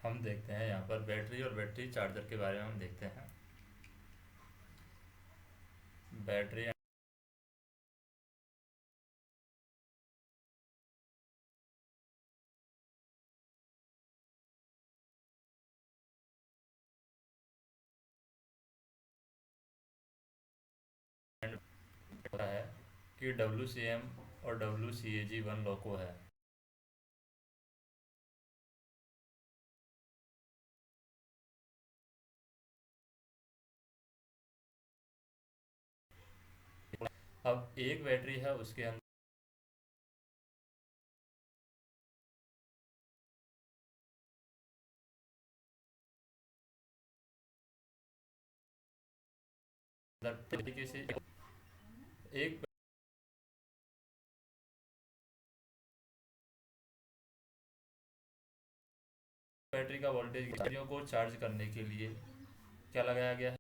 हम देखते हैं यहाँ पर बैटरी और बैटरी चार्जर के बारे में हम देखते हैं। बैटरी एंड होता है कि WCM और WCAG वन लोको है। अब एक बैटरी है, उसके अंदर तरीके से एक बैटरी का वोल्टेज बैटरियों को चार्ज करने के लिए क्या लगाया गया है।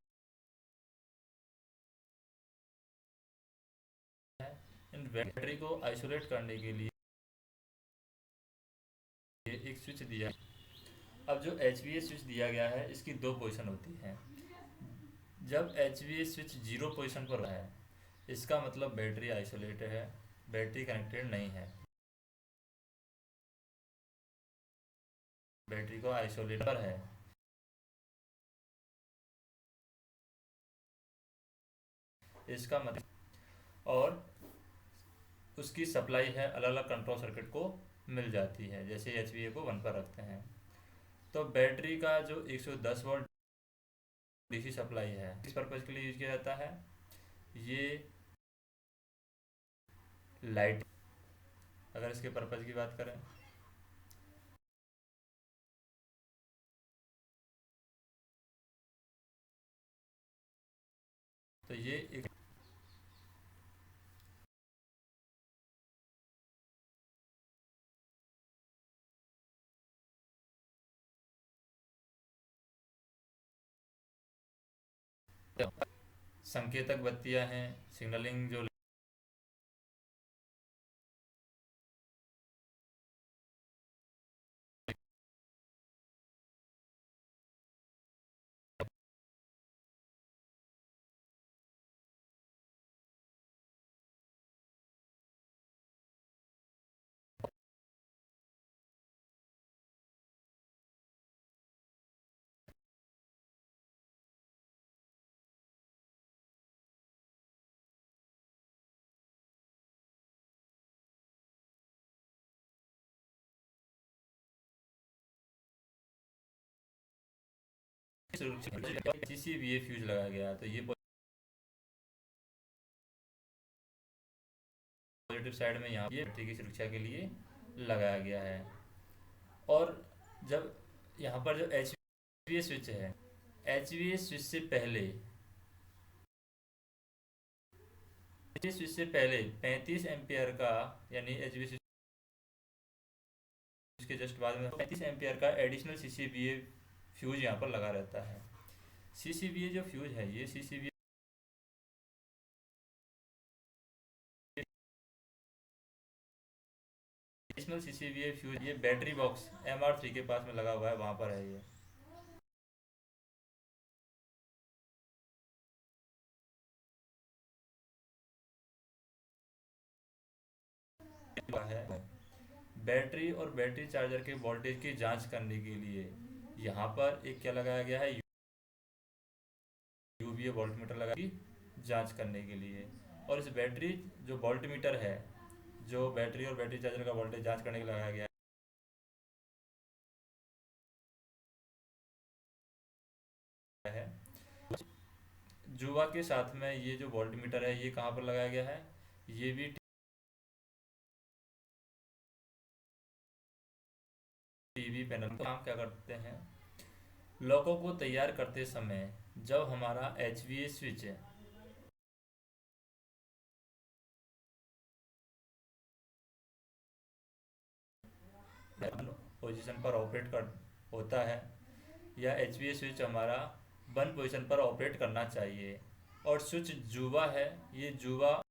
इन बैटरी को आइसोलेट करने के लिए एक स्विच दिया। अब जो HVA स्विच दिया गया है, इसकी दो पोजीशन होती हैं। जब HVA स्विच जीरो पोजीशन पर है, इसका मतलब बैटरी आइसोलेटेड है, बैटरी कनेक्टेड नहीं है। बैटरी को आइसोलेट पर है, इसका मतलब। और उसकी सप्लाई है अलग अलग कंट्रोल सर्किट को मिल जाती है, जैसे HVA को वन पर रखते हैं। तो बैटरी का जो 110 वोल्ट DC सप्लाई है, किस पर्पज़ के लिए यूज किया जाता है। ये लाइट, अगर इसके पर्पज़ की बात करें तो ये एक संकेतक बत्तियां हैं, सिग्नलिंग जो CCVA फ्यूज लगाया गया है। तो ये पॉजिटिव साइड में यहाँ ये बैटरी की सुरक्षा के लिए लगाया गया है। और जब यहाँ पर जो HVA स्विच है, HVA स्विच से पहले, स्विच से पहले 35 एम्पियर का, यानी HVA स्विच के जस्ट बाद में 35 एम्पियर का एडिशनल CCVA फ्यूज यहाँ पर लगा रहता है। CCVA जो फ्यूज है, ये CCVA एडिशनल CCVA फ्यूज ये बैटरी बॉक्स MR3 के पास में लगा हुआ है, वहाँ पर है ये है। बैटरी और बैटरी चार्जर के वोल्टेज की जांच करने के लिए यहाँ पर एक क्या लगाया गया है, UVA वोल्ट मीटर लगा की जांच करने के लिए। और इस बैटरी जो वोल्ट मीटर है, जो बैटरी और बैटरी चार्जर का वोल्टेज जांच करने के लिए लगाया गया है। जुआ के साथ में ये जो वोल्ट मीटर है, ये कहाँ पर लगाया गया है, ये भी टीवी पैनल पर। काम क्या करते हैं, लॉकों को तैयार करते समय जब हमारा HVA स्विच पोजीशन पर ऑपरेट कर होता है, या HVA स्विच हमारा वन पोजीशन पर ऑपरेट करना चाहिए। और स्विच जुआ है, ये जुआ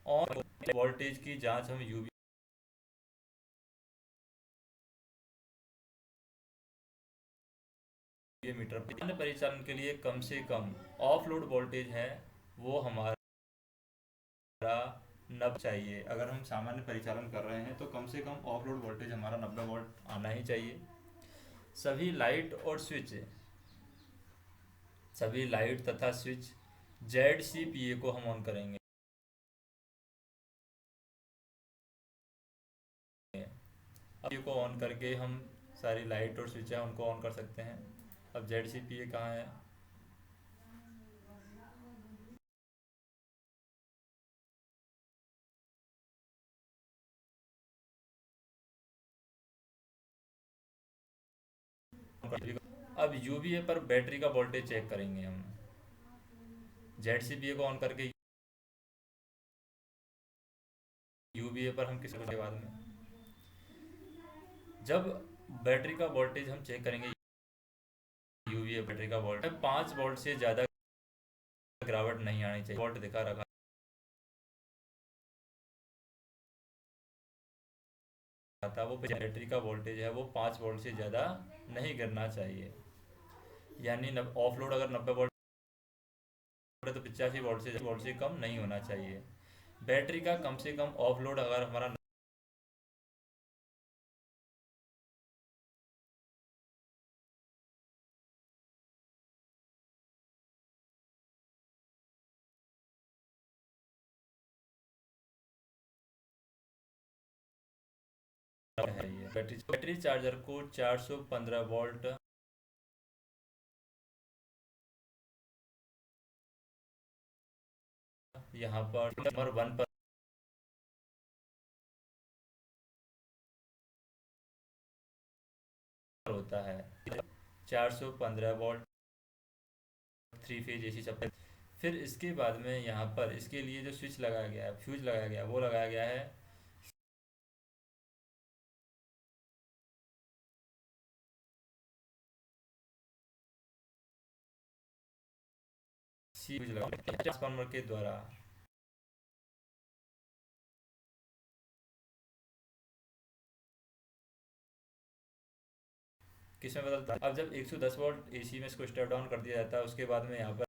ऑन वोल्टेज की जांच हम यूवी मीटर पर परिचालन के लिए कम से कम ऑफ लोड वोल्टेज है वो हमारा 90 चाहिए। अगर हम सामान्य परिचालन कर रहे हैं तो कम से कम ऑफ लोड वोल्टेज हमारा 90 वोल्ट आना ही चाहिए। सभी लाइट और स्विच सभी लाइट तथा स्विच ZCPA को हम ऑन करेंगे। अब ये को ऑन करके हम सारी लाइट और स्विच है उनको ऑन कर सकते हैं। अब ZCPA कहाँ है? अब UVA पर बैटरी का वोल्टेज चेक करेंगे हम। ZCPA को ऑन करके UVA पर हम किस के बाद में जब बैटरी का वोल्टेज हम चेक करेंगे, UVA बैटरी का वोल्टेज 5 वोल्ट से ज़्यादा गिरावट नहीं आनी चाहिए। वोल्ट दिखा रखा था वो बैटरी का वोल्टेज है वो 5 वोल्ट से ज़्यादा नहीं गिरना चाहिए। यानी ऑफ लोड अगर 90 वोल्ट है तो 85 वोल्ट से कम नहीं होना चाहिए। बैटरी का कम से कम ऑफ लोड अगर हमारा है, ये बैटरी चार्जर को 415 वोल्ट यहाँ पर नंबर 1 पर होता है। 415 वोल्ट 3 फेज AC सप्लाई। फिर इसके बाद में यहाँ पर इसके लिए जो स्विच लगाया गया है, फ्यूज लगाया गया है, वो लगाया गया है ट्रांसफार्मर के द्वारा। किसमें बदलता है? अब जब 110 वोल्ट AC में इसको स्टेप डाउन कर दिया जाता है उसके बाद में यहाँ पर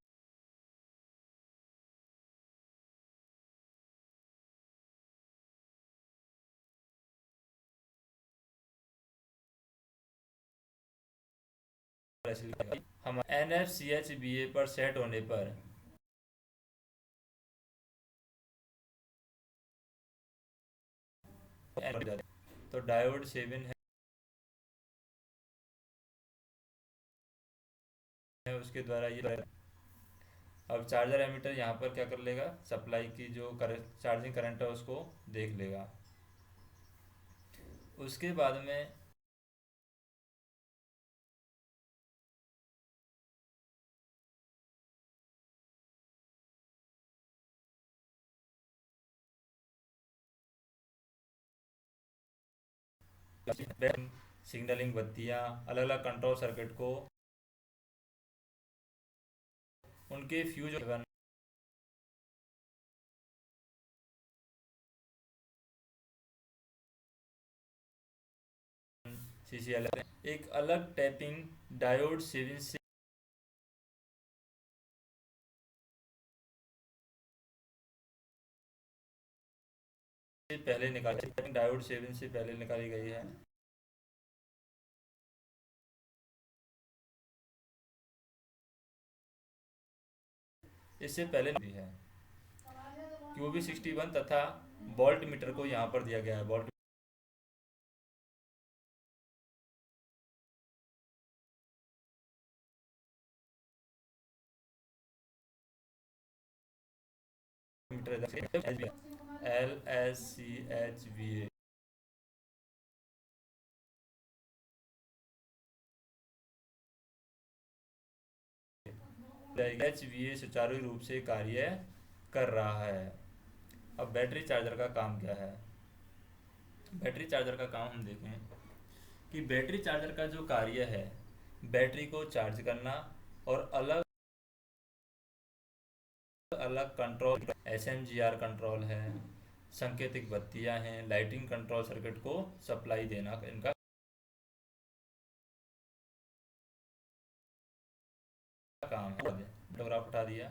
हम NFCHBA पर सेट होने पर तो डायोड 7 है उसके द्वारा ये। अब चार्जर एमीटर यहाँ पर क्या कर लेगा, सप्लाई की जो चार्जिंग करंट है उसको देख लेगा। उसके बाद में सिग्नलिंग बत्तियाँ अलग अलग कंट्रोल सर्किट को उनके फ्यूज CCL एक अलग टैपिंग डायोड 7 से पहले निकाली, डायोड 7 से पहले निकाली गई है। इससे पहले भी है QB61 तथा वोल्ट मीटर को यहाँ पर दिया गया है। वोल्ट मीटर LSCHVA HVA सुचारू रूप से कार्य कर रहा है। अब बैटरी चार्जर का काम क्या है? बैटरी चार्जर का काम हम देखें कि बैटरी चार्जर का जो कार्य है बैटरी को चार्ज करना और अलग अलग कंट्रोल SMGR कंट्रोल है, संकेतिक बत्तियां हैं, लाइटिंग कंट्रोल सर्किट को सप्लाई देना इनका काम है। पेंटोग्राफ उठा दिया।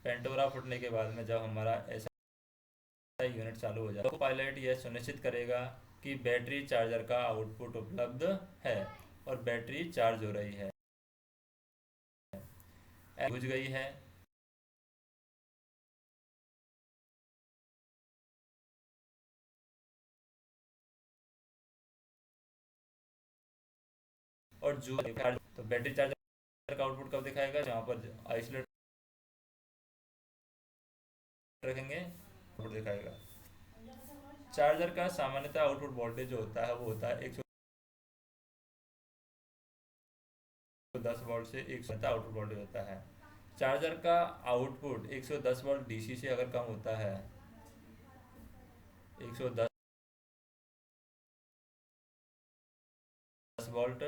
पेंटोग्राफ उठने के बाद में जब हमारा ऐसा यूनिट चालू हो जाए तो पायलट यह सुनिश्चित करेगा कि बैटरी चार्जर का आउटपुट उपलब्ध है और बैटरी चार्ज हो रही है, बुझ गई है। और जो तो बैटरी चार्जर का आउटपुट कब दिखाएगा, जहाँ पर आइसोलेट रखेंगे आउटपुट दिखाएगा। चार्जर का सामान्यतः आउटपुट वोल्टेज जो होता है वो होता है 110 वोल्ट से 100 आउटपुट वोल्टेज होता है। चार्जर का आउटपुट 110 वोल्ट डीसी से अगर कम होता है, 110 वोल्ट,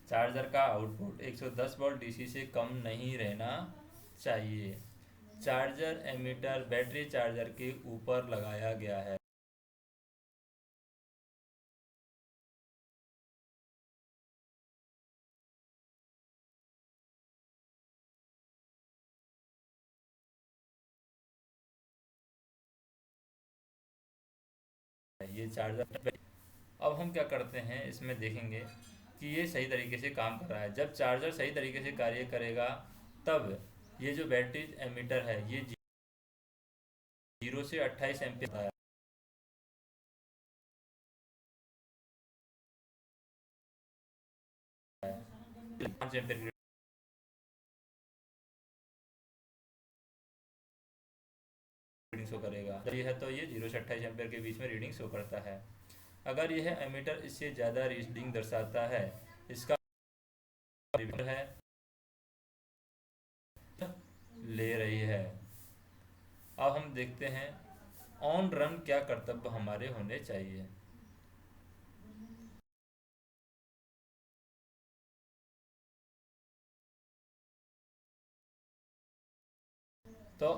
चार्जर का आउटपुट 110 वोल्ट डीसी से कम नहीं रहना चाहिए। चार्जर एमीटर बैटरी चार्जर के ऊपर लगाया गया है। ये चार्जर, अब हम क्या करते हैं इसमें देखेंगे कि ये सही तरीके से काम कर रहा है। जब चार्जर सही तरीके से कार्य करेगा तब ये जो बैटरी एमीटर है ये 0 से 28 एम्पीयर है। 5 एम्पीयर की रीडिंग शो करेगा। जब ये है तो ये 0 से 28 एम्पीयर के बीच में रीडिंग शो करता है। अगर यह एमीटर इससे ज़्यादा रीडिंग दर्शाता है, इसका है ले रही है। अब हम देखते हैं ऑन रन क्या कर्तव्य हमारे होने चाहिए। तो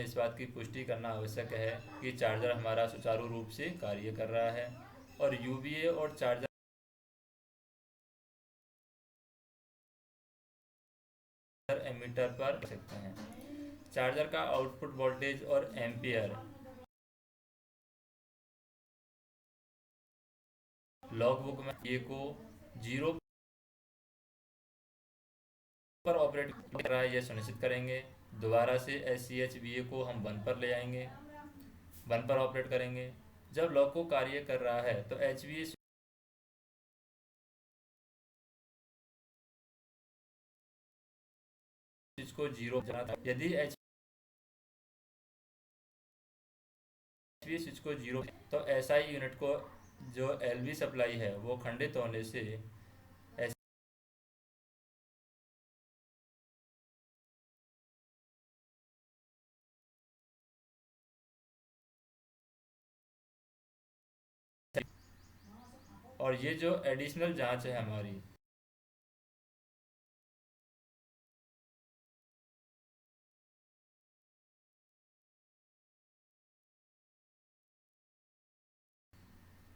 इस बात की पुष्टि करना आवश्यक है कि चार्जर हमारा सुचारू रूप से कार्य कर रहा है और यूवीए और चार्जर एमीटर पर कर सकते हैं। चार्जर का आउटपुट वोल्टेज और एम्पियर लॉग बुक में ये को 0 पर ऑपरेट कर रहा है यह सुनिश्चित करेंगे। दोबारा से SCHVA को हम 1 पर ले आएंगे, 1 पर ऑपरेट करेंगे। जब लॉक को कार्य कर रहा है तो HVA स्विच को 0 यदि HVA स्विच को 0 तो SI यूनिट को जो LV सप्लाई है वो खंडित होने से और ये जो एडिशनल जांच है हमारी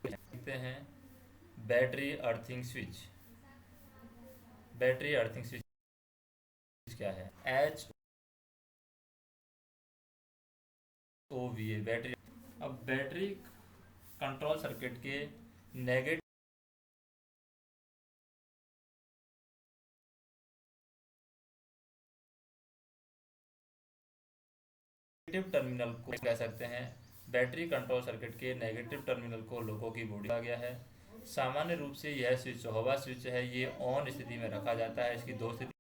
देखते हैं। Battery earthing switch, battery earthing switch क्या है, HOVA बैटरी। अब बैटरी कंट्रोल सर्किट के नेगेटिव टर्मिनल को कह सकते हैं। बैटरी कंट्रोल सर्किट के नेगेटिव टर्मिनल को लोगों की बॉडी आ गया है। सामान्य रूप से यह स्विच हवा स्विच है, ये ऑन स्थिति में रखा जाता है। इसकी दो स्थिति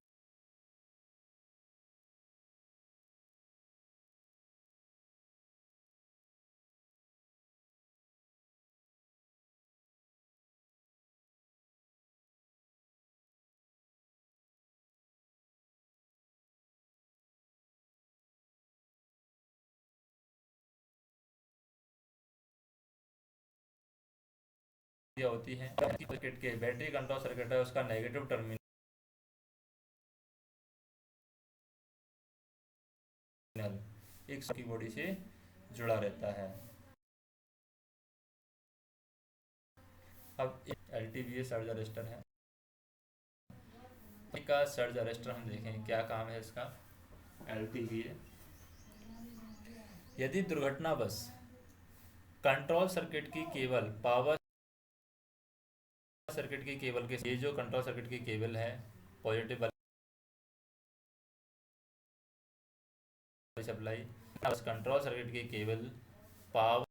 होती हैं। सर्किट के बैटरी कंट्रोल सर्किट है उसका नेगेटिव टर्मिनल एक की बॉडी से जुड़ा रहता है। अब L T V A surge arrester है का सर्ज अरेस्टर हम देखें क्या काम है इसका। एल टी वी ए, यदि दुर्घटनावश कंट्रोल सर्किट की केबल पावर सर्किट की केबल के ये जो कंट्रोल सर्किट की केबल है पॉजिटिव वाली सप्लाई, कंट्रोल सर्किट की केबल पावर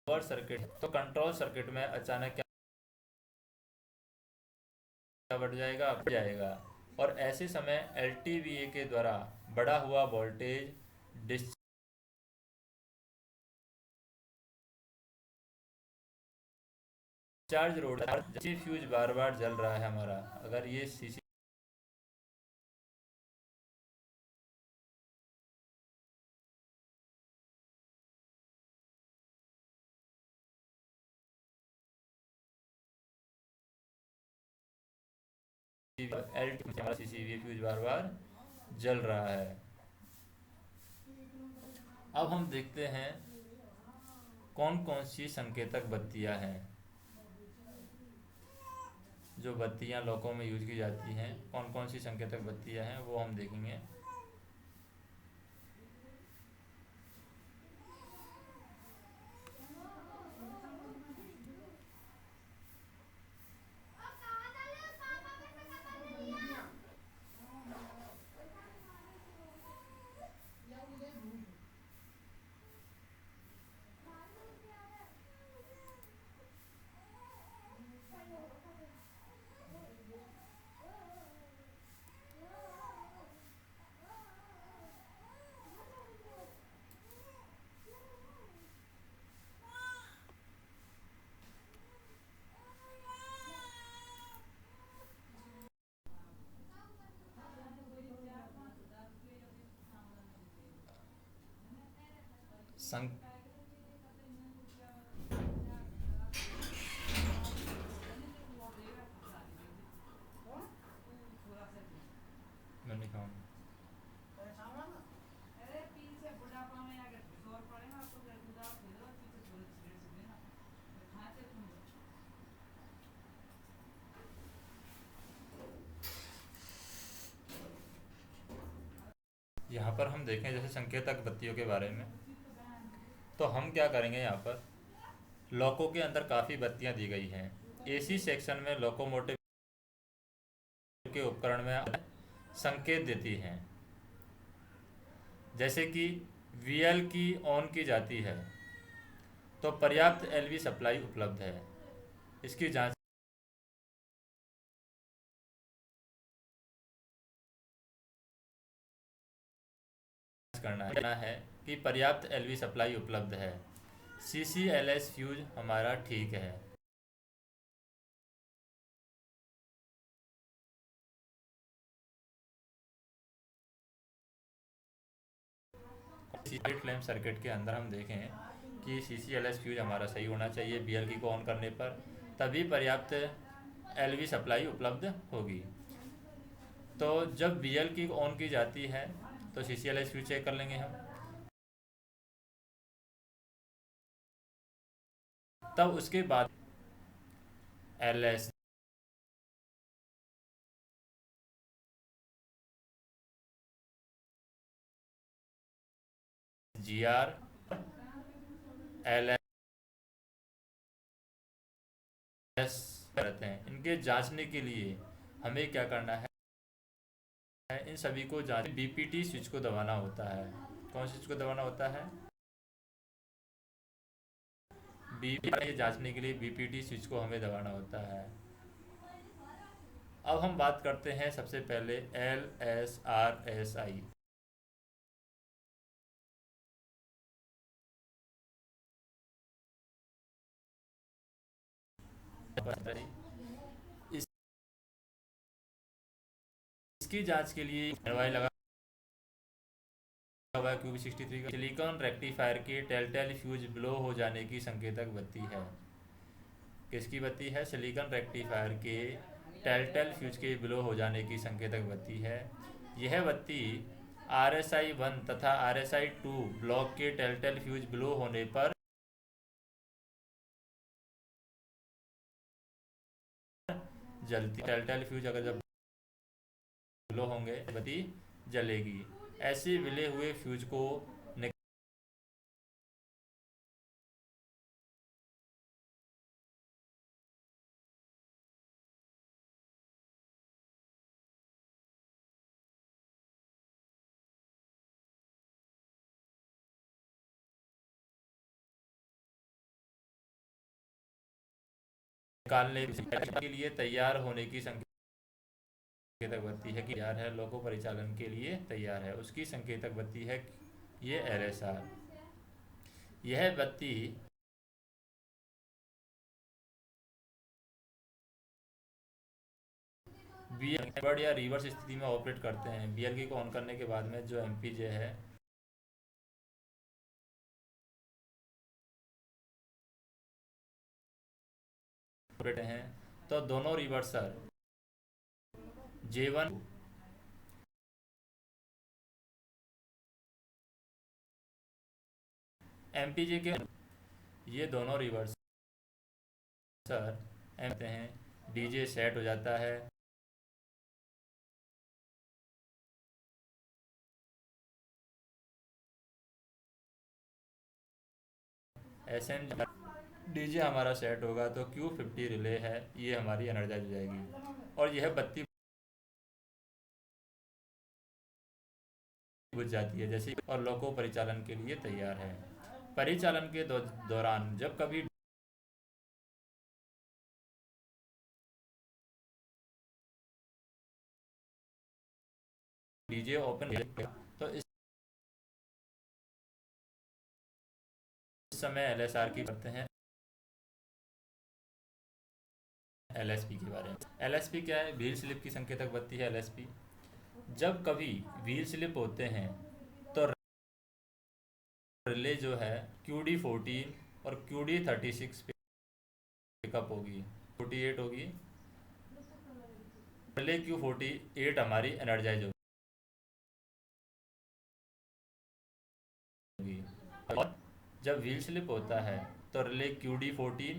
सर्किट, तो कंट्रोल सर्किट में अचानक क्या बढ़ जाएगा, बढ़ जाएगा। और ऐसे समय एल के द्वारा बढ़ा हुआ वोल्टेज डिस्चार्ज रोड फ्यूज बार बार जल रहा है हमारा, अगर ये सीसी हमारा सीसीवी फ्यूज बार बार जल रहा है। अब हम देखते हैं कौन कौन सी संकेतक बत्तियां हैं, जो बत्तियां लॉकों में यूज की जाती हैं, कौन कौन सी संकेतक बत्तियां हैं वो हम देखेंगे। सं मैंने कहा यहाँ पर हम देखें जैसे संकेतक बत्तियों के बारे में, तो हम क्या करेंगे, यहाँ पर लॉकों के अंदर काफ़ी बत्तियाँ दी गई हैं। एसी सेक्शन में लोकोमोटिव के उपकरण में संकेत देती हैं, जैसे कि वीएल की ऑन की जाती है तो पर्याप्त एलवी सप्लाई उपलब्ध है, इसकी जांच करना है कि पर्याप्त एलवी सप्लाई उपलब्ध है। सीसीएलएस फ्यूज हमारा ठीक है। फ्लेम सर्किट के अंदर हम देखें कि सीसीएलएस फ्यूज हमारा सही होना चाहिए। बीएलकी को ऑन करने पर तभी पर्याप्त एलवी सप्लाई उपलब्ध होगी। तो जब बीएलकी ऑन की जाती है तो सीसीएलएस फ्यूज चेक कर लेंगे हम, तब उसके बाद एलएस जीआर एलएस रहते हैं। इनके जांचने के लिए हमें क्या करना है, इन सभी को जांच बीपीटी स्विच को दबाना होता है। कौन स्विच को दबाना होता है, बीपीटी जांचने के लिए बीपीटी स्विच को हमें दबाना होता है। अब हम बात करते हैं सबसे पहले LSRSI। इसकी जांच के लिए दवाई लगा हुआ है QB63 का सिलिकॉन रेक्टिफायर के टेलटेल फ्यूज ब्लो हो जाने की संकेतक बत्ती है। किसकी बत्ती है? सिलिकॉन रेक्टिफायर के टेलटेल फ्यूज के ब्लो हो जाने की संकेतक बत्ती है। यह बत्ती RSI 1 तथा RSI 2 ब्लॉक के टेलटेल फ्यूज ब्लो होने पर जलती। टेलटेल फ्यूज अगर जब ब्लो होंगे बत्ती जलेगी। ऐसे विले हुए फ्यूज को निकालने के लिए तैयार होने की संकेतक बत्ती है कि तैयार है, लोको परिचालन के लिए तैयार है, उसकी संकेतक बत्ती है ये LSR। यह बत्ती BL या रिवर्स स्थिति में ऑपरेट करते हैं। BLK को ऑन करने के बाद में जो MPJ है ऑपरेट हैं, तो दोनों रिवर्सर J1 MPJ के ये दोनों रिवर्सर एमते हैं। DJ सेट हो जाता है। SN DJ हमारा सेट होगा तो Q50 रिले है, ये हमारी एनर्जाइज हो जाएगी और यह बत्ती बुझ जाती है जैसे, और लोको परिचालन के लिए तैयार है। परिचालन के दौरान जब कभी DJ ओपन तो इस समय LSR की करते हैं LSP के बारे में। LSP क्या है? व्हील स्लिप की संकेतक बत्ती है LSP। जब कभी व्हील स्लिप होते हैं तो रिले जो है QD14 और QD36 पिकअप होगी, 48 होगी। रिले Q48 हमारी एनर्जाइज होगी। और जब व्हील स्लिप होता है तो रिले QD14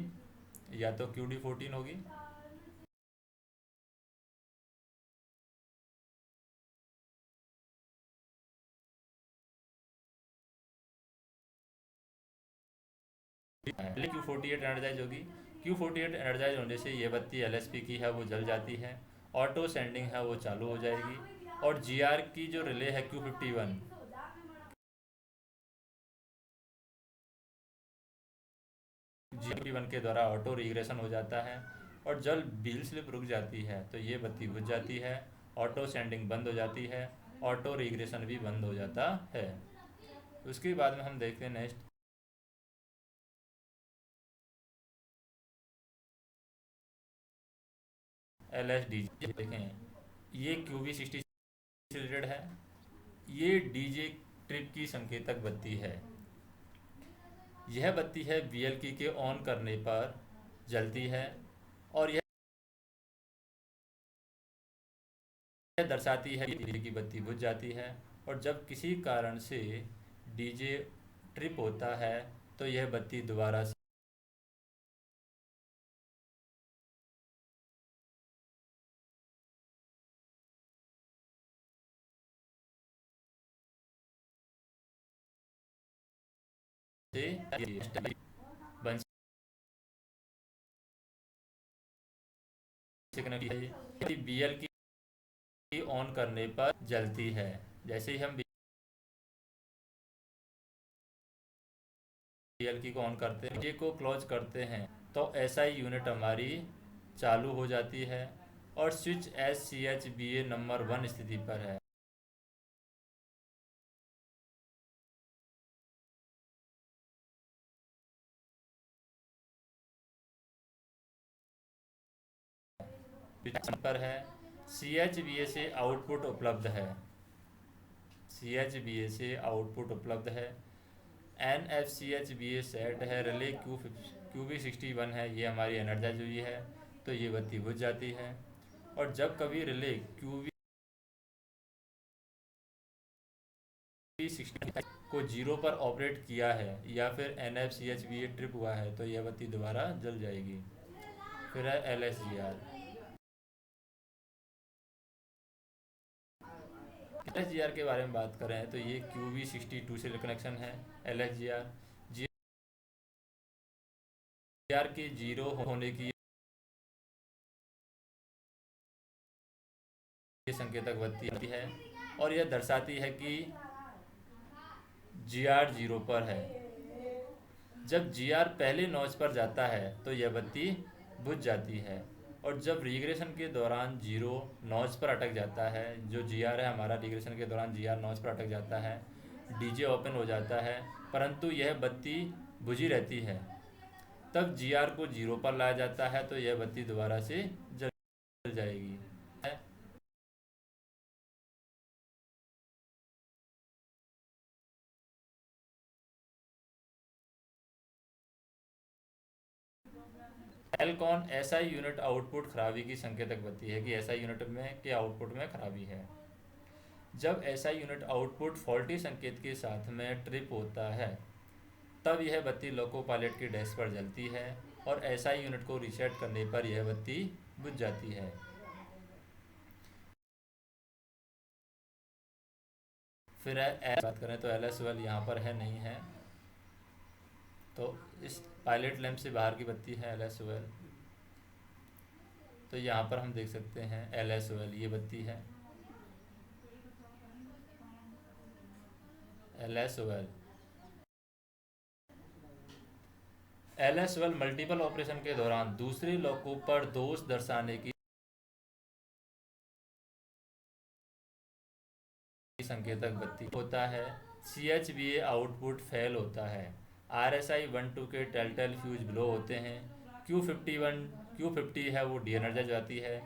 या तो QD14 होगी। रिले Q48 एनर्जाइज होगी। Q48 एनर्जाइज होने से ये बत्ती LSP की है वो जल जाती है, ऑटो सेंडिंग है वो चालू हो जाएगी। और GR की जो रिले है Q51 G51 के द्वारा ऑटो रिग्रेशन हो जाता है और जब व्हील स्लिप रुक जाती है तो ये बत्ती बुझ जाती है, ऑटो सेंडिंग बंद हो जाती है, ऑटो रिग्रेशन भी बंद हो जाता है। उसके बाद में हम देखते हैं नेक्स्ट LSDG देखें। ये QB60 से रिलेटेड है। ये DJ ट्रिप की संकेतक बत्ती है। यह बत्ती है BLK के ऑन करने पर जलती है और यह दर्शाती है कि DJ की बत्ती बुझ जाती है। और जब किसी कारण से DJ ट्रिप होता है तो यह बत्ती दोबारा से बन सकती है। BLK ऑन करने पर जलती है। जैसे ही हम BLK को ऑन करते हैं, DJ को क्लोज करते हैं तो SI यूनिट हमारी चालू हो जाती है और स्विच SCHBA नंबर 1 स्थिति पर है। पर है। CHBA से आउटपुट उपलब्ध है। CHBA से आउटपुट उपलब्ध है। NFCHBA सेट है, रिले QB61 है, ये हमारी एनर्जाइज हुई है, तो ये बत्ती बुझ जाती है। और जब कभी रिले QB60 को जीरो पर ऑपरेट किया है या फिर NFCHBA ट्रिप हुआ है तो यह बत्ती दोबारा जल जाएगी। फिर है LSGR। LSGR के बारे में बात करें तो ये QB62 से कनेक्शन है। LSGR GR के जीरो होने की ये संकेतक बत्ती है और यह दर्शाती है कि GR जीरो पर है। जब GR पहले नॉच पर जाता है तो यह बत्ती बुझ जाती है और जब रिग्रेशन के दौरान जीरो नॉच पर अटक जाता है, जो GR है हमारा रिग्रेशन के दौरान GR नॉच पर अटक जाता है, DJ ओपन हो जाता है परंतु यह बत्ती बुझी रहती है। तब GR को जीरो पर लाया जाता है तो यह बत्ती दोबारा से जल जाएगी। एलकॉन SI यूनिट आउटपुट खराबी की संकेतक बत्ती है कि SI यूनिट में के आउटपुट में खराबी है। जब SI यूनिट आउटपुट फॉल्टी संकेत के साथ में ट्रिप होता है तब यह बत्ती लोको पायलट की डैश पर जलती है और SI यूनिट को रीसेट करने पर यह बत्ती बुझ जाती है। फिर बात करें तो LSOL यहाँ पर है नहीं है, तो इस पायलट लैंप से बाहर की बत्ती है LSOL। तो यहाँ पर हम देख सकते हैं LSOL ये बत्ती है LSOL। LSOL मल्टीपल ऑपरेशन के दौरान दूसरे लोको पर दोष दर्शाने की संकेतक बत्ती होता है। CHBA आउटपुट फेल होता है। RSI 1-2 के टेलटेल फ्यूज ब्लो होते हैं। Q50 है वो डी एनर्जाइज आती है।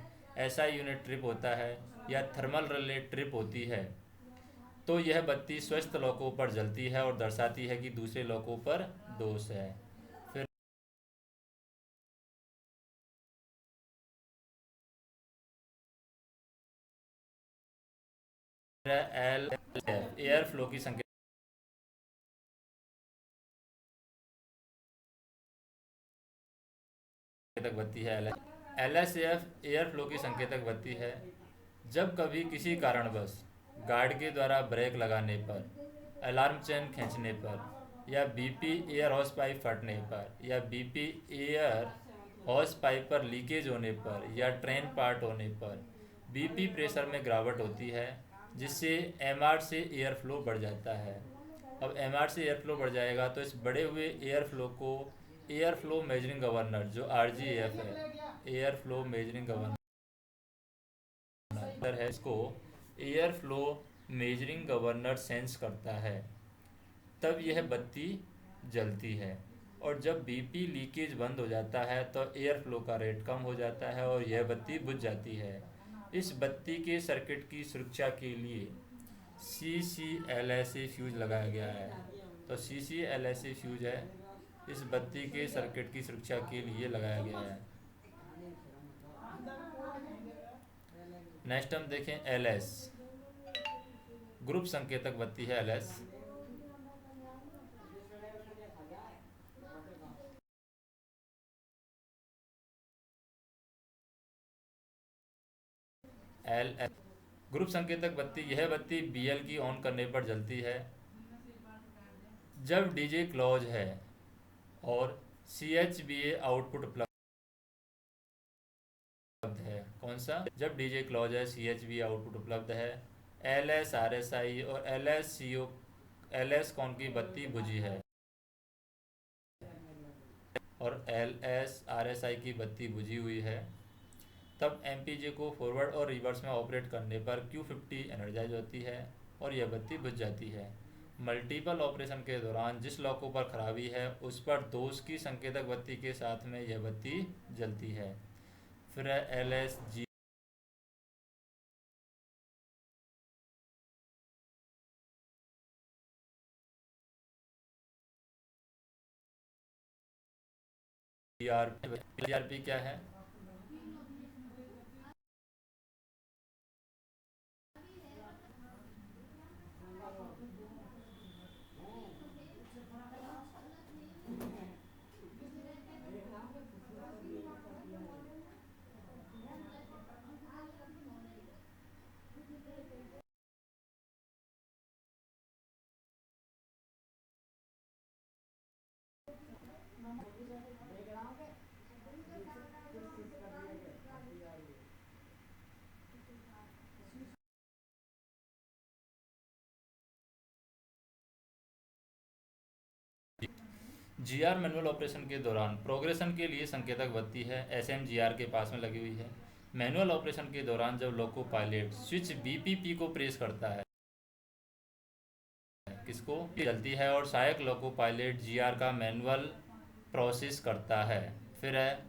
SI यूनिट ट्रिप होता है या थर्मल रिले ट्रिप होती है तो यह बत्ती स्वस्थ लोको पर जलती है और दर्शाती है कि दूसरे लोको पर दोष है। फिर एल एयर फ्लो की संकेत बत्ती है। LSAF एयर फ्लो की संकेतक बत्ती है। जब कभी किसी कारणवश गार्ड के द्वारा ब्रेक लगाने पर, अलार्म चेन खींचने पर या BP एयर हॉस पाइप फटने पर या BP एयर हॉस पाइप पर लीकेज होने पर या ट्रेन पार्ट होने पर BP प्रेशर में गिरावट होती है जिससे MR से एयर फ्लो बढ़ जाता है। अब MR से एयर फ्लो बढ़ जाएगा तो इस बढ़े हुए एयर फ्लो को एयर फ्लो मेजरिंग गवर्नर जो RGAF है, एयर फ्लो मेजरिंग गवर्नर है, इसको air flow measuring governor sense करता है, तब यह बत्ती जलती है। और जब BP लीकेज बंद हो जाता है तो एयर फ्लो का रेट कम हो जाता है और यह बत्ती बुझ जाती है। इस बत्ती के सर्किट की सुरक्षा के लिए CCLSA फ्यूज लगाया गया है। तो CCLSA फ्यूज है इस बत्ती के सर्किट की सुरक्षा के लिए लगाया गया है। नेक्स्ट हम देखें LS ग्रुप संकेतक बत्ती है। LS ग्रुप संकेतक बत्ती, यह बत्ती BL की ऑन करने पर जलती है जब DJ क्लोज है और CHBA आउटपुट उपलब्ध है। कौन सा? जब DJ क्लोज है, CHBA आउटपुट उपलब्ध है, LS RSI और LS कौन की बत्ती बुझी है और LS RSI की बत्ती बुझी हुई है, तब MPJ को फॉरवर्ड और रिवर्स में ऑपरेट करने पर Q50 एनर्जाइज होती है और यह बत्ती बुझ जाती है। मल्टीपल ऑपरेशन के दौरान जिस लॉको पर खराबी है उस पर दोष की संकेतक बत्ती के साथ में यह बत्ती जलती है। फिर है LSG जीआरपी क्या है? जीआर मैनुअल ऑपरेशन के दौरान प्रोग्रेशन के लिए संकेतक बत्ती है एसएम जीआर के पास में लगी हुई है। मैनुअल ऑपरेशन के दौरान जब लोको पायलट स्विच बीपीपी को प्रेस करता है, किसको जलती है और सहायक लोको पायलट जीआर का मैनुअल प्रोसेस करता है। फिर है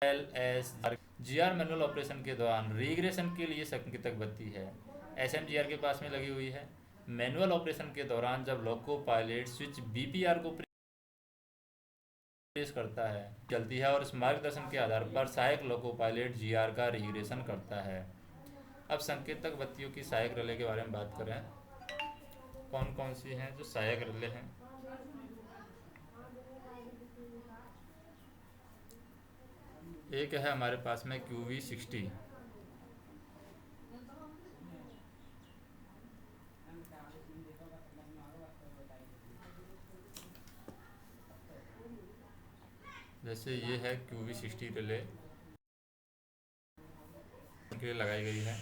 L S GR manual operation के दौरान रिग्रेशन के लिए संकेतक बत्ती है एसएम जीआर के पास में लगी हुई है। मैनुअल ऑपरेशन के दौरान जब लोको पायलट स्विच बीपीआर को प्रेस करता है, चलती है और इस मार्गदर्शन के आधार पर सहायक लोको पायलट जीआर का रिग्रेशन करता है। अब संकेतक बत्तियों की सहायक रिले के बारे में बात करें, कौन कौन सी हैं जो सहायक रिले हैं। एक है हमारे पास में QV60, जैसे ये है QV60 रिले के लिए लगाई गई है।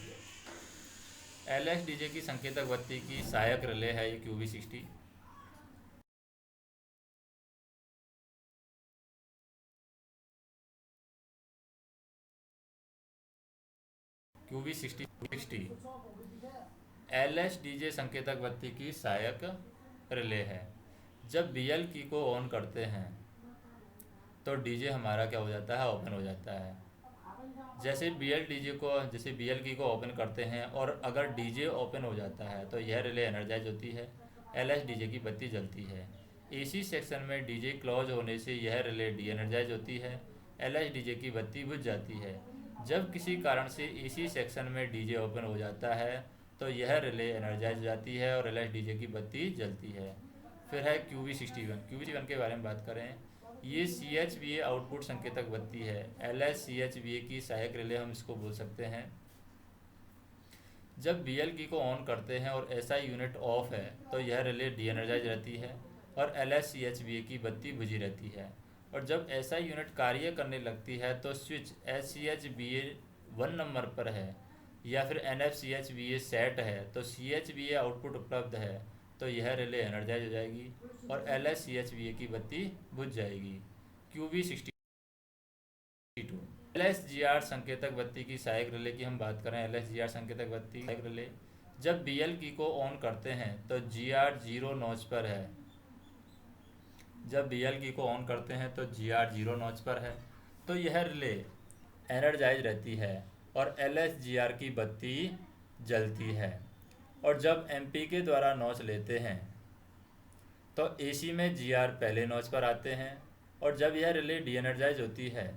LSDJ की संकेतक बत्ती की सहायक रिले है ये QV60। QV60 LSDJ संकेतक बत्ती की सहायक रिले है। जब BL की को ऑन करते हैं तो डीजे हमारा क्या हो जाता है, ओपन हो जाता है। जैसे BL की को ओपन करते हैं और अगर डीजे ओपन हो जाता है तो यह रिले एनर्जाइज होती है, LSDJ की बत्ती जलती है। AC सेक्शन में डीजे क्लोज होने से यह रिले डी एनर्जाइज होती है, LSDJ की बत्ती बुझ जाती है। जब किसी कारण से AC सेक्शन में डीजे ओपन हो जाता है तो यह रिले एनर्जाइज हो जाती है और LSDJ की बत्ती जलती है। फिर है QV61 के बारे में बात करें, ये CHVA आउटपुट संकेतक बत्ती है। LSCHVA की सहायक रिले हम इसको बोल सकते हैं। जब BL की को ऑन करते हैं और SI यूनिट ऑफ है तो यह रिले डी एनर्जाइज रहती है और LSCHVA की बत्ती बुझी रहती है। और जब SI यूनिट कार्य करने लगती है तो स्विच SCHVA 1 नंबर पर है या फिर NFCHVA सेट है तो CHVA आउटपुट उपलब्ध है तो यह रिले एनर्जाइज हो जाएगी और LSCHVA की बत्ती बुझ जाएगी। QV62 LSGR संकेतक बत्ती की सहायक रिले की हम बात करें, LSGR संकेतक बत्ती सहायक रिले जब BL की को ऑन करते हैं तो GR 0 नॉच पर है। जब BL की को ऑन करते हैं तो GR 0 नॉच पर है तो यह रिले एनर्जाइज रहती है और LSGR की बत्ती जलती है। और जब MP के द्वारा नॉच लेते हैं तो AC में GR पहले नॉच पर आते हैं और जब यह रिले डी एनर्जाइज होती है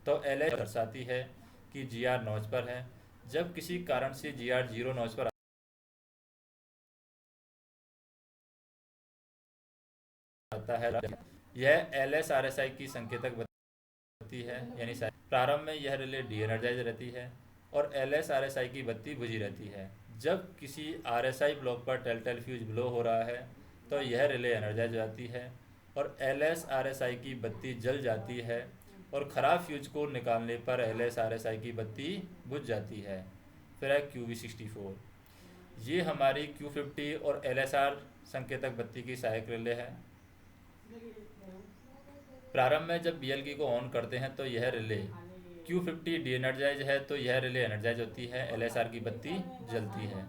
तो LS दर्शाती है कि GR नॉच पर है। जब किसी कारण से GR 0 नॉच पर आता है, यह LSRSI की संकेतक बत्ती है, यानी प्रारंभ में यह रिले डी एनर्जाइज रहती है और LSRSI की बत्ती बुझी रहती है। जब किसी RSI ब्लॉक पर टेलटेल फ्यूज ब्लो हो रहा है तो यह रिले एनर्जाइज हो जाती है और LSRSI की बत्ती जल जाती है और ख़राब फ्यूज को निकालने पर LSRSI की बत्ती बुझ जाती है। फिर है QV64, ये हमारी Q50 और LSR संकेतक बत्ती की सहायक रिले है। प्रारंभ में जब BL की को ऑन करते हैं तो यह रिले Q50 डी एनर्जाइज है तो यह रिले एनर्जाइज होती है, LSR की बत्ती जलती है।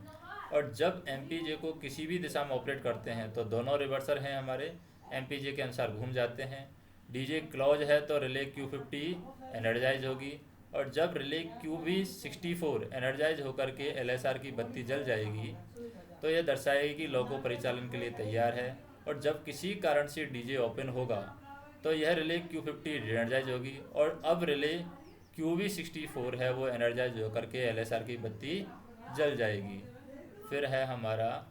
और जब MPJ को किसी भी दिशा में ऑपरेट करते हैं तो दोनों रिवर्सर हैं हमारे MPJ के अनुसार घूम जाते हैं। DJ क्लोज है तो रिले Q50 एनर्जाइज होगी और जब रिले QV64 एनर्जाइज होकर के LSR की बत्ती जल जाएगी तो यह दर्शाएगी कि लोको परिचालन के लिए तैयार है। और जब किसी कारण से डीजे ओपन होगा तो यह रिले Q50 एनर्जाइज होगी और अब रिले QV64 है वो एनर्जाइज होकर के LSR की बत्ती जल जाएगी। फिर है हमारा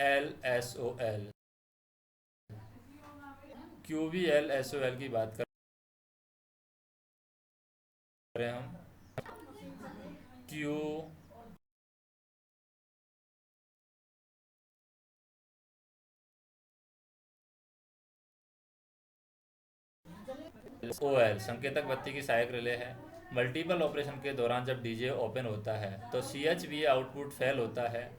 LSOL। QVLSOL की बात करें हम, क्यू OL संकेतक बत्ती की सहायक रिले है। मल्टीपल ऑपरेशन के दौरान जब डीजे ओपन होता है तो CHVA आउटपुट फेल होता है,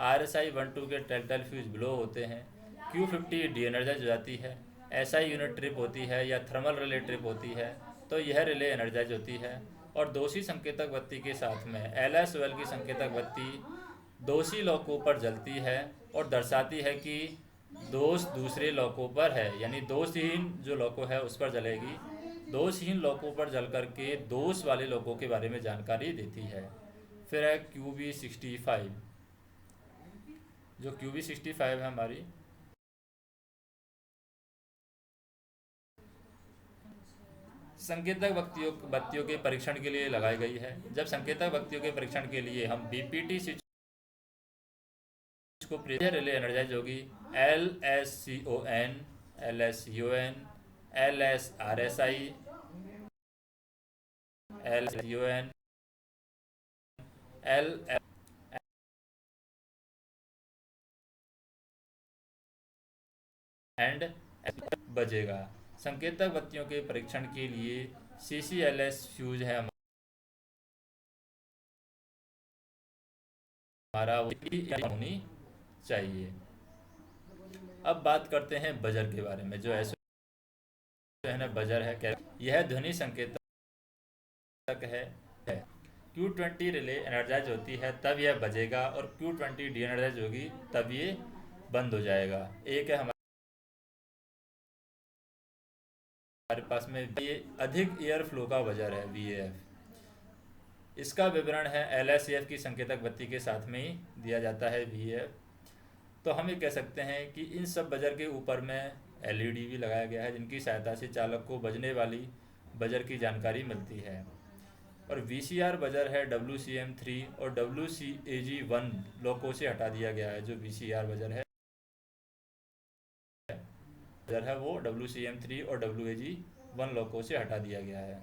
RSI 1-2 के टेलटेल फ्यूज ब्लो होते हैं, Q50 डी एनर्जाइज हो जाती है, SI यूनिट ट्रिप होती है या थर्मल रिले ट्रिप होती है तो यह रिले एनर्जाइज होती है। और दोषी संकेतक बत्ती के साथ में LSOL की संकेतक बत्ती दोषी लौकों पर जलती है और दर्शाती है कि दोष दूसरे लौकों पर है, यानी दोषहीन जो लौको है उस पर जलेगी। दोषहीन लौकों पर जल करके दोष वाले लौकों के बारे में जानकारी देती है। फिर है QV65। जो QV65 है हमारी संकेतक बत्तियों के परीक्षण के लिए लगाई गई है। जब संकेतक बत्तियों के परीक्षण के लिए हम BPT स्विच को रिले एनर्जाइज होगी, LSCON, LSCON, LSRSI, LSCON, L and बजेगा। संकेतक बत्तियों के परीक्षण के लिए CCLS फ्यूज है हमारा, होनी चाहिए। अब बात करते हैं बजर के बारे में। जो ऐसे है ना, बजर है क्या? यह ध्वनि संकेतक है। Q20 रिले एनर्जाइज होती है तब यह बजेगा और Q20 डी एनर्जाइज होगी तब ये बंद हो जाएगा। एक है हमारे पास में ये अधिक एयर फ्लो का बजर है VAF। इसका विवरण है LSAF की संकेतक बत्ती के साथ में ही दिया जाता है VAF। तो हम ये कह सकते हैं कि इन सब बजर के ऊपर में LED भी लगाया गया है जिनकी सहायता से चालक को बजने वाली बजर की जानकारी मिलती है। और VCR बजर है WCM3 और WCAG1 लोको से हटा दिया गया है। जो VCR बजर है वो WCM3 और WAG1 लोको से हटा दिया गया है।